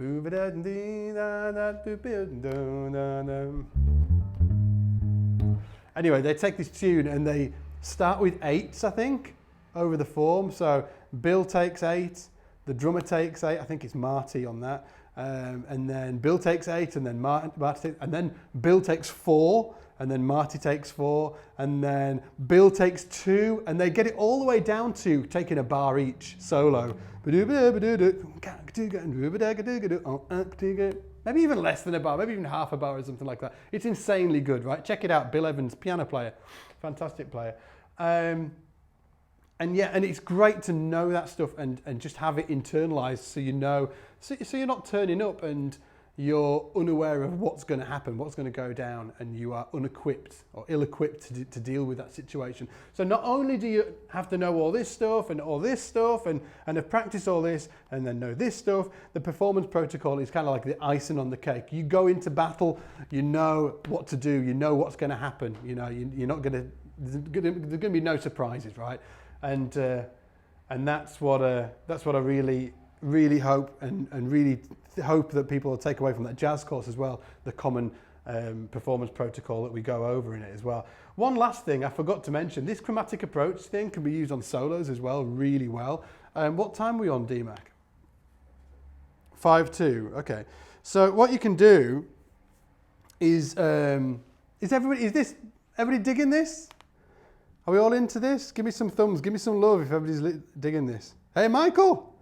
Anyway, they take this tune and they start with 8s, I think, over the form. So Bill takes 8, the drummer takes 8, I think it's Marty on that, and then Bill takes 8, and then Marty takes, and then Bill takes 4, and then Marty takes 4, and then Bill takes 2, and they get it all the way down to taking a bar each solo. Maybe even less than a bar, maybe even half a bar or something like that. It's insanely good, right? Check it out, Bill Evans, piano player, fantastic player. And it's great to know that stuff and just have it internalized so so you're not turning up and you're unaware of what's going to happen, what's going to go down, and you are unequipped or ill-equipped to deal with that situation. So not only do you have to know all this stuff and have practiced all this and then know this stuff, the performance protocol is kind of like the icing on the cake. You go into battle, you know what to do, you know what's going to happen, you're not going to, there's going to be no surprises, right? And that's what I really hope and really hope that people will take away from that jazz course as well, the common performance protocol that we go over in it as well. One last thing I forgot to mention, this chromatic approach thing can be used on solos as well, really well. What time are we on, DMAC? 5:02, okay. So what you can do is everybody digging this? Are we all into this? Give me some thumbs, give me some love if everybody's digging this. Hey, Michael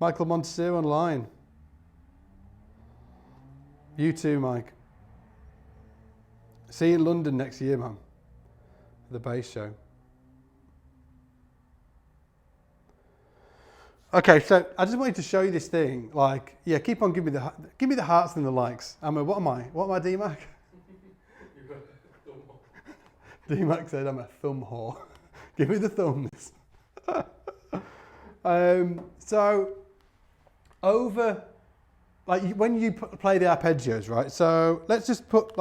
Montesir online. You too, Mike. See you in London next year, man. The bass show. Okay, so I just wanted to show you this thing. Like, yeah, keep on giving me the hearts and the likes. What am I, DMAC? DMAC said I'm a thumb whore. Give me the thumbs. So over, like when you play the arpeggios, right? So let's just put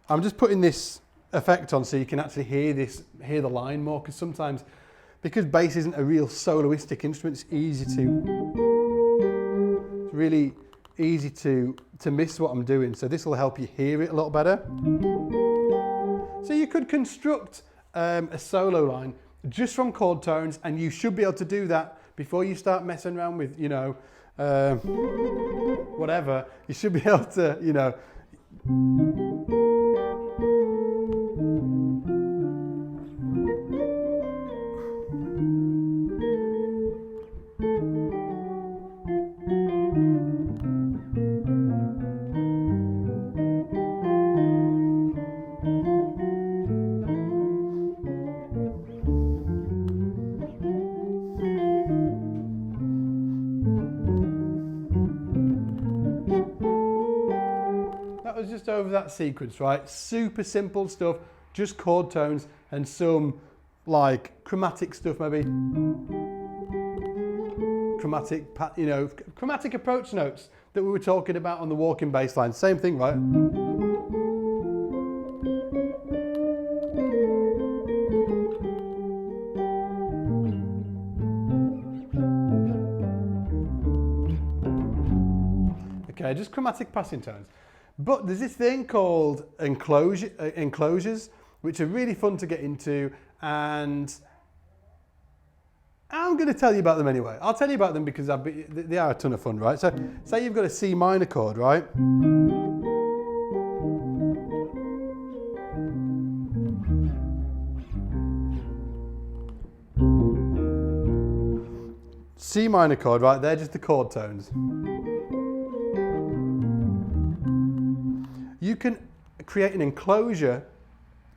I'm just putting this effect on so you can actually hear the line more, because sometimes because bass isn't a real soloistic instrument, it's really easy to miss what I'm doing. So this will help you hear it a lot better. So you could construct a solo line just from chord tones, and you should be able to do that before you start messing around with, you know, whatever. You should be able to, you know. Was just over that sequence, right? Super simple stuff, just chord tones and some like chromatic stuff, maybe chromatic, you know, chromatic approach notes that we were talking about on the walking bass line. Same thing, right? Okay, just chromatic passing tones. But there's this thing called enclosures, which are really fun to get into, and I'm going to tell you about them anyway. I'll tell you about them because they are a ton of fun, right? So say you've got a C minor chord, right? C minor chord, right? They're just the chord tones. You can create an enclosure,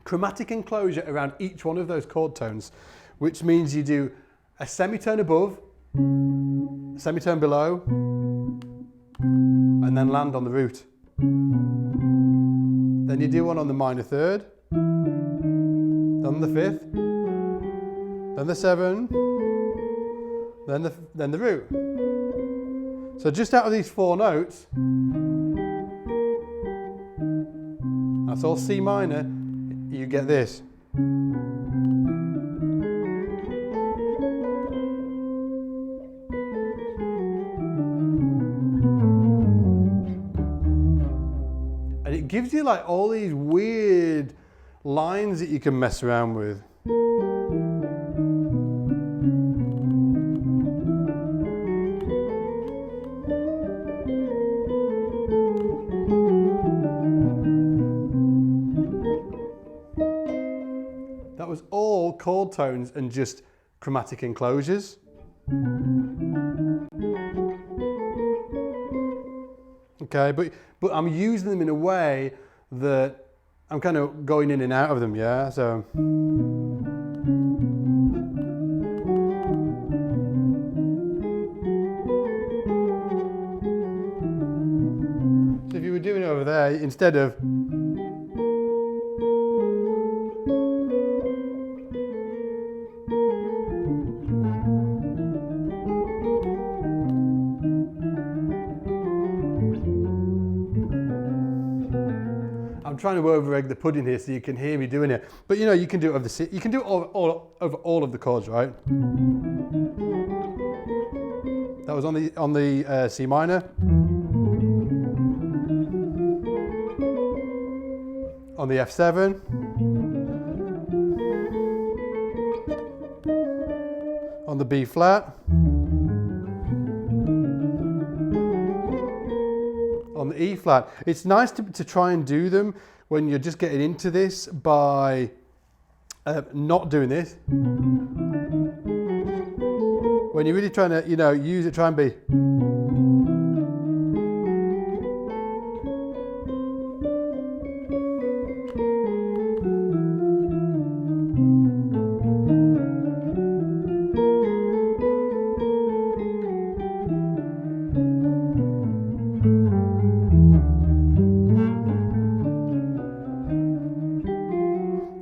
chromatic enclosure around each one of those chord tones, which means you do a semitone above, a semitone below, and then land on the root. Then you do one on the minor third, then the fifth, then the seven, then the root. So just out of these four notes, that's all C minor, you get this. And it gives you like all these weird lines that you can mess around with. That was all chord tones and just chromatic enclosures. Okay, but I'm using them in a way that I'm kind of going in and out of them, yeah? So if you were doing it over there, instead of I'm trying to over-egg the pudding here so you can hear me doing it. But you know, you can do it over the C, you can do it over all of the chords, right? That was on the C minor, on the F7, on the B flat, on the E flat. It's nice to try and do them when you're just getting into this by not doing this. When you're really trying to, you know, use it, try and be.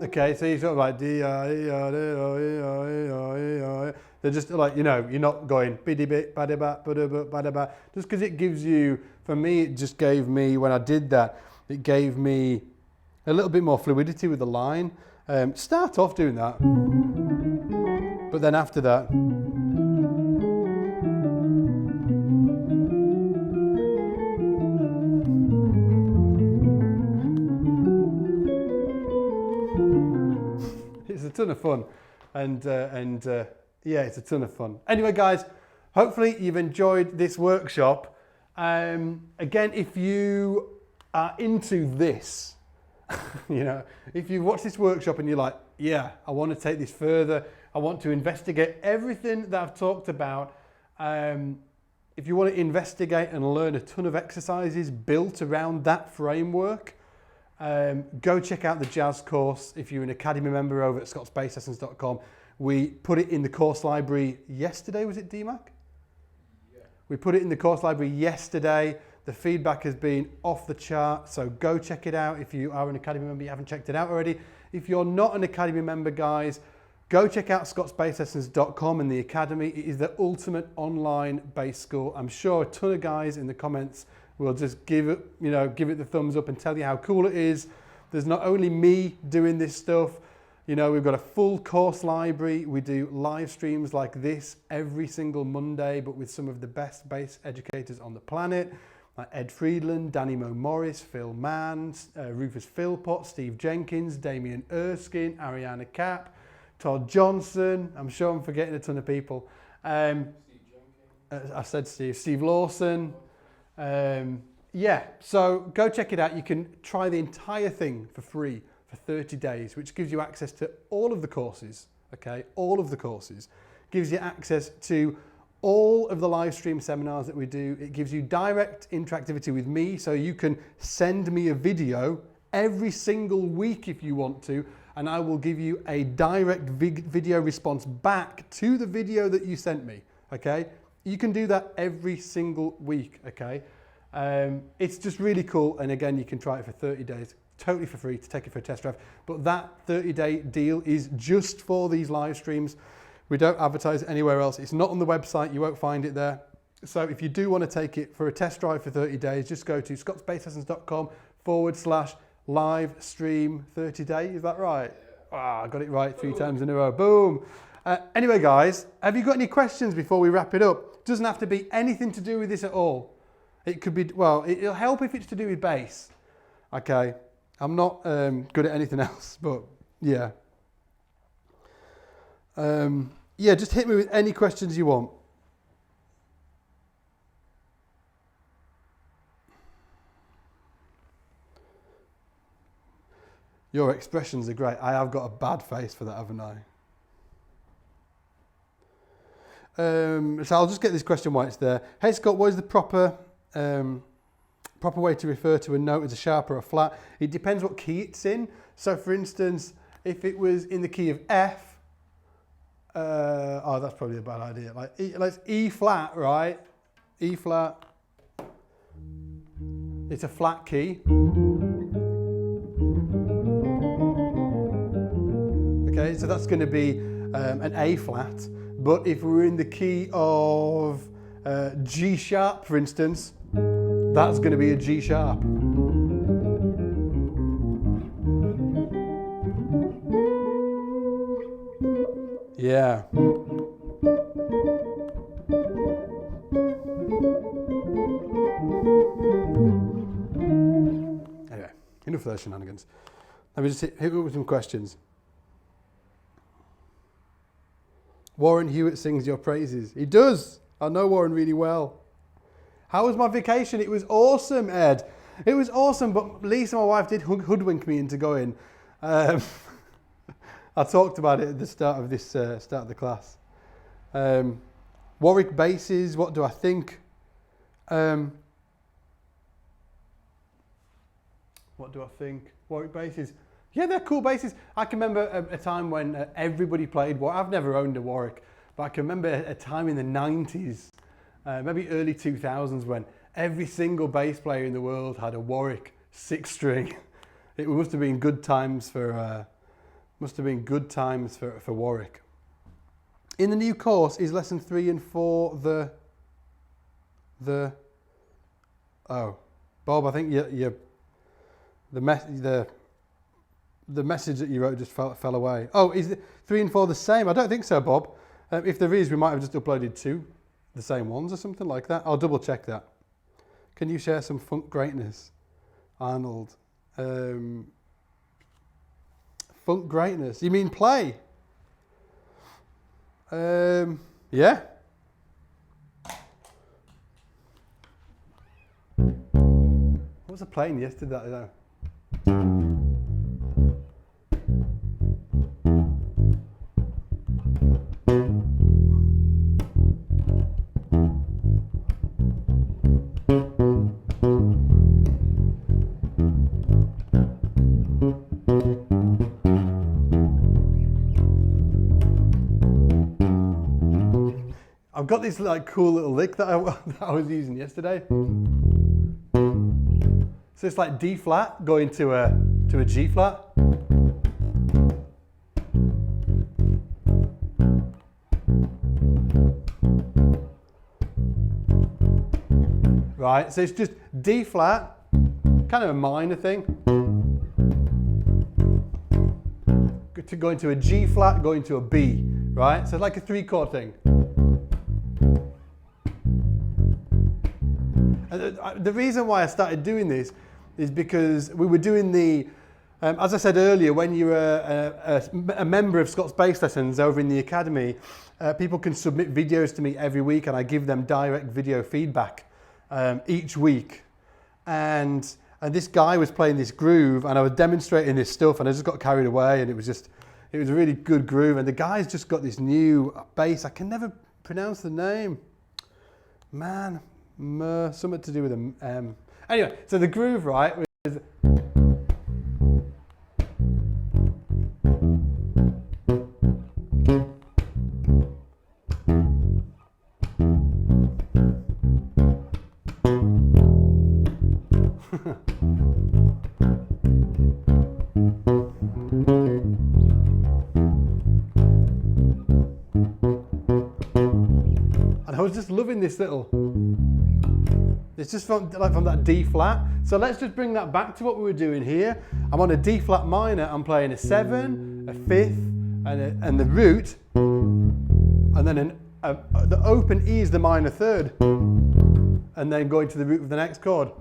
Okay, so you sort of like they're just like, you know, you're not going biddy bit bada ba bada ba bada ba, just because it gives you, for me, it just gave me, when I did that, it gave me a little bit more fluidity with the line. Start off doing that. But then after that, it's a ton of fun, and yeah, it's a ton of fun. Anyway, guys, hopefully you've enjoyed this workshop. Again, if you are into this, you know, if you watch this workshop and you're like, yeah, I want to take this further, I want to investigate everything that I've talked about. If you want to investigate and learn a ton of exercises built around that framework, go check out the jazz course. If you're an Academy member over at scottsbasslessons.com, we put it in the course library yesterday. Was it, DMAC? Yeah. We put it in the course library yesterday. The feedback has been off the chart, so go check it out if you are an Academy member, you haven't checked it out already. If you're not an Academy member, guys, go check out scottsbasslessons.com and the Academy. It is the ultimate online bass school. I'm sure a ton of guys in the comments will just give it the thumbs up and tell you how cool it is. There's not only me doing this stuff, you know, we've got a full course library. We do live streams like this every single Monday, but with some of the best bass educators on the planet. Like Ed Friedland, Danny Mo Morris, Phil Mann, Rufus Philpott, Steve Jenkins, Damien Erskine, Ariana Kapp, Todd Johnson. I'm sure I'm forgetting a ton of people. I said Steve Lawson. Yeah, so go check it out. You can try the entire thing for free for 30 days, which gives you access to all of the courses, okay? All of the courses. Gives you access to all of the live stream seminars that we do. It gives you direct interactivity with me, so you can send me a video every single week if you want to, and I will give you a direct video response back to the video that you sent me, okay? You can do that every single week, okay? It's just really cool, and again, you can try it for 30 days, totally for free, to take it for a test drive. But that 30-day deal is just for these live streams. We don't advertise it anywhere else. It's not on the website. You won't find it there. So if you do want to take it for a test drive for 30 days, just go to scottsbasslessons.com/live stream 30 day. Is that right? I got it right 3 times in a row. Boom. Anyway, guys, have you got any questions before we wrap it up? Doesn't have to be anything to do with this at all. It could be, well, it'll help if it's to do with bass. Okay. I'm not good at anything else, but yeah. Yeah, just hit me with any questions you want. Your expressions are great. I have got a bad face for that, haven't I? So I'll just get this question while it's there. Hey Scott, what is the proper way to refer to a note as a sharp or a flat? It depends what key it's in. So for instance, if it was in the key of F, oh, that's probably a bad idea. Like E flat, right? E flat. It's a flat key. Okay, so that's going to be an A flat. But if we're in the key of G sharp, for instance, that's going to be a G sharp. Yeah. Anyway, enough of those shenanigans. Let me just hit it with some questions. Warren Hewitt sings your praises. He does. I know Warren really well. How was my vacation? It was awesome, Ed. It was awesome, but Lisa, my wife, did hoodwink me into going. I talked about it at the start of this start of the class. Warwick basses, what do I think? What do I think? Warwick basses. Yeah, they're cool basses. I can remember a time when everybody played. Well, I've never owned a Warwick, but I can remember a time in the 90s, maybe early 2000s, when every single bass player in the world had a Warwick 6-string. It must have been good times for Warwick. In the new course, is lesson 3 and 4 oh, Bob, I think the message that you wrote just fell away. Oh, is 3 and 4 the same? I don't think so, Bob. If there is, we might have just uploaded two, the same ones or something like that. I'll double check that. Can you share some funk greatness, Arnold? Funk greatness? You mean play? Yeah. What was I playing yesterday though? I've got this like cool little lick that I was using yesterday. So it's like D flat going to a G flat. Right, so it's just D flat, kind of a minor thing. To go into a G flat, go into a B, right? So it's like a 3-chord thing. And the reason why I started doing this is because we were doing the, as I said earlier, when you're a member of Scott's Bass Lessons over in the Academy, people can submit videos to me every week and I give them direct video feedback each week. And this guy was playing this groove and I was demonstrating this stuff and I just got carried away and it was a really good groove. And the guy's just got this new bass, I can never pronounce the name. Man. Something to do with them. Anyway, so the groove, right, was and I was just loving this little. It's just from that D flat. So let's just bring that back to what we were doing here. I'm on a D flat minor. I'm playing a 7, a 5th, and the root, and then the open E is the minor 3rd, and then going to the root of the next chord.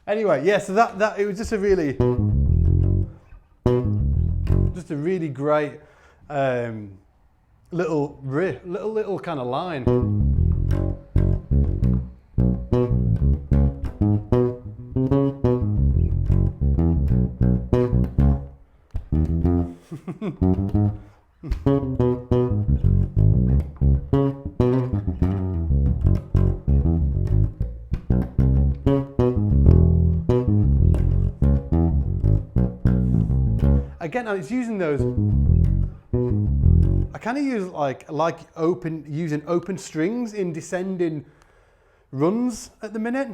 Anyway, yeah, so that it was just a really great little riff, little kind of line. Again, it's using those. I kind of use using open strings in descending runs at the minute.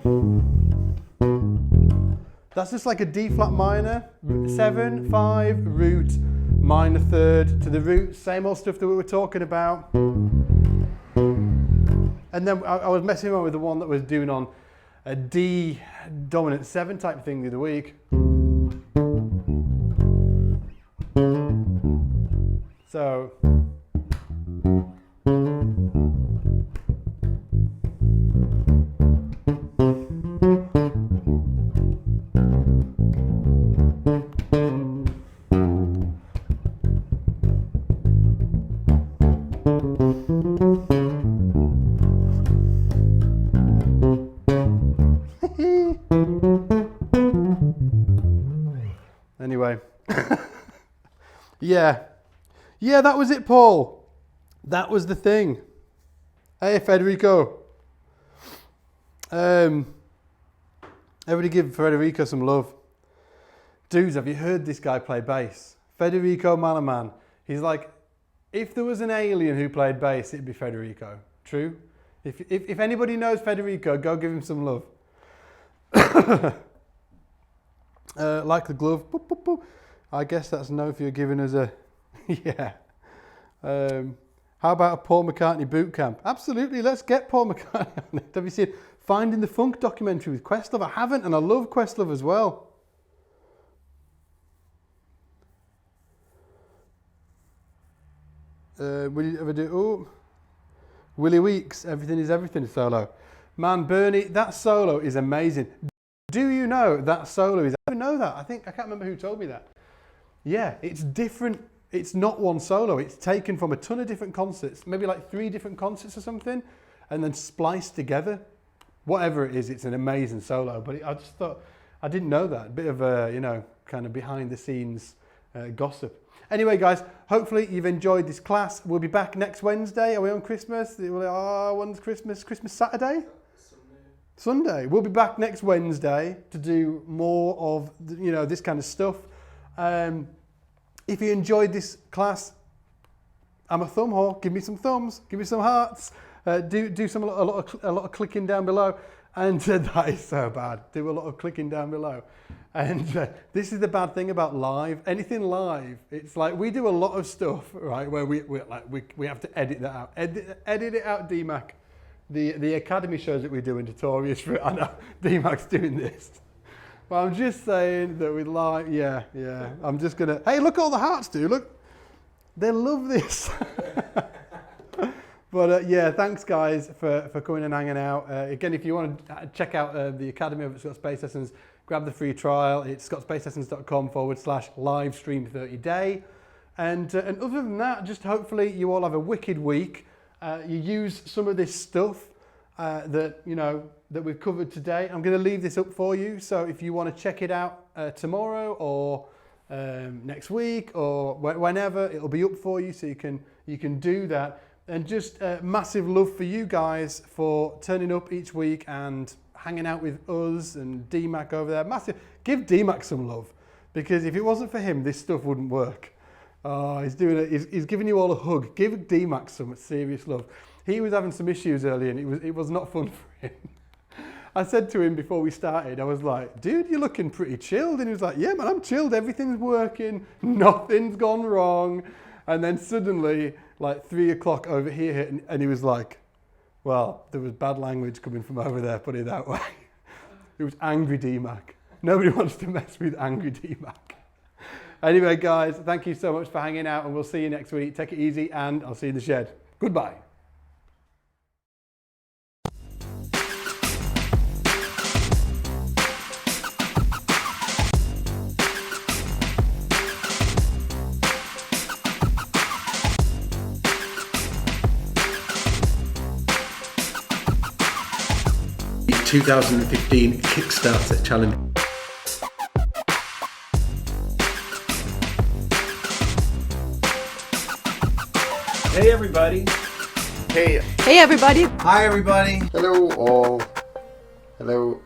That's just like a D flat minor, 7, 5, root, minor 3rd to the root, same old stuff that we were talking about. And then I was messing around with the one that was doing on a D dominant 7 type thing the other week. So anyway, yeah. Yeah, that was it, Paul. That was the thing. Hey, Federico. Everybody give Federico some love. Dudes, have you heard this guy play bass? Federico Malaman. He's like, if there was an alien who played bass, it'd be Federico. True? If anybody knows Federico, go give him some love. Like the glove. Boop, boop, boop. I guess that's no if you're giving us a... yeah. How about a Paul McCartney boot camp? Absolutely, let's get Paul McCartney on it. Have you seen Finding the Funk documentary with Questlove? I haven't, and I love Questlove as well. Will you ever do... Oh, Willie Weeks, Everything is Everything solo. Man, Bernie, that solo is amazing. Do you know that solo is... I don't know that. I can't remember who told me that. Yeah, it's different. It's not one solo. It's taken from a ton of different concerts, maybe like 3 different concerts or something, and then spliced together. Whatever it is, it's an amazing solo. But I just thought, I didn't know that. A bit of a, you know, kind of behind the scenes gossip. Anyway, guys, hopefully you've enjoyed this class. We'll be back next Wednesday. Are we on Christmas? When's Christmas? Christmas Saturday? Sunday. We'll be back next Wednesday to do more of, you know, this kind of stuff. If you enjoyed this class, I'm a thumb whore. Give me some thumbs. Give me some hearts. Do a lot of clicking down below. And that is so bad. Do a lot of clicking down below. And this is the bad thing about live. Anything live, it's like we do a lot of stuff, right? Where we have to edit that out. Edit it out, DMAC. The academy shows that we do in Notorious for it. I know DMAC's doing this. But I'm just saying that we like, yeah. I'm just gonna, hey, look at all the hearts do, look. They love this. But yeah, thanks guys for coming and hanging out. Again, if you want to check out the Academy of Scots Bass Lessons, grab the free trial. It's scotsbasslessons.com/livestream30day. And other than that, just hopefully you all have a wicked week. You use some of this stuff that, you know, that we've covered today. I'm going to leave this up for you. So if you want to check it out tomorrow or next week or whenever, it'll be up for you. So you can do that. And just massive love for you guys for turning up each week and hanging out with us and DMAC over there. Massive. Give DMAC some love, because if it wasn't for him, this stuff wouldn't work. Oh, he's doing it. He's giving you all a hug. Give DMAC some serious love. He was having some issues earlier, and it was not fun for him. I said to him before we started, I was like, dude, you're looking pretty chilled. And he was like, yeah, man, I'm chilled. Everything's working. Nothing's gone wrong. And then suddenly, like 3 o'clock over here hit, and he was like, well, there was bad language coming from over there, put it that way. It was angry DMAC. Nobody wants to mess with angry DMAC. Anyway, guys, thank you so much for hanging out, and we'll see you next week. Take it easy, and I'll see you in the shed. Goodbye. The 2015 Kickstarter challenge. Hey everybody. Hey. Hey everybody. Hi everybody. Hello all. Hello.